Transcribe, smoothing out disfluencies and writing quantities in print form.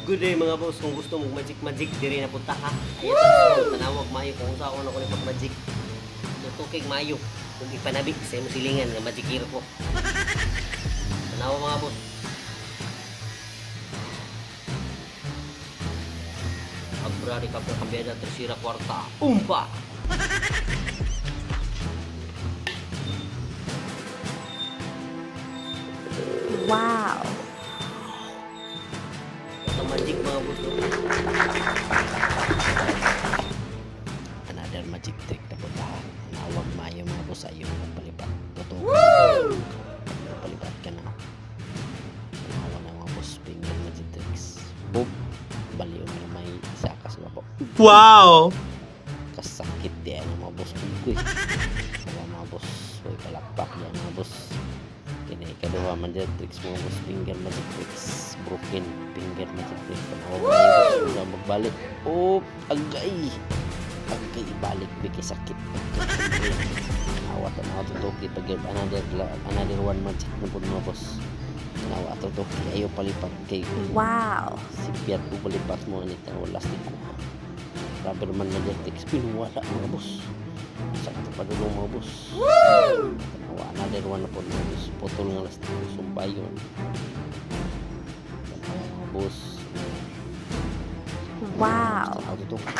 Good day mga boss, kung gusto mong magic diri na punta ha. Ayan, tanawag mayo kung saan ako na pag-magic. Tukig mayo. Kung ipanabi sa imong silingan nga magic hero ko. Tanawag mga boss. Abrari ka kambyada tercera kwarta. Umpa. Wow. Ito magic mga boss. Another magic trick na puntahan. Nawag mayo mga boss ayaw magpalipat. Totoo. Magpalipat ka na. Tanawa na mga boss. Finger magic tricks. Boom. Baliw na may isa ka sa babo. Wow! Kasakit yan mga boss. Uy. Kaya mga boss. Uy palakpak yan mga boss. Kini kadua man dyan tricks mga boss. Finger magic tricks. Broken finger magic tricks. Tanawa mga boss. Wala magbalik. Oh, agay. Agay ibalik. Biki sakit. Tanawa tutuki. Pag another one magic na po mga boss. Tanawa tutuki. Ayaw palipat kay Wow. si Piat ko palipat mo nito ang lastik ko. Rubber man magic pinuwala mga boss. Sakto pa doon mga boss. Tanawa another one na po mga boss. Putol ng lastik ko. Sumpay yun. Tanawa mga boss. Wow. Tanawa tutuki.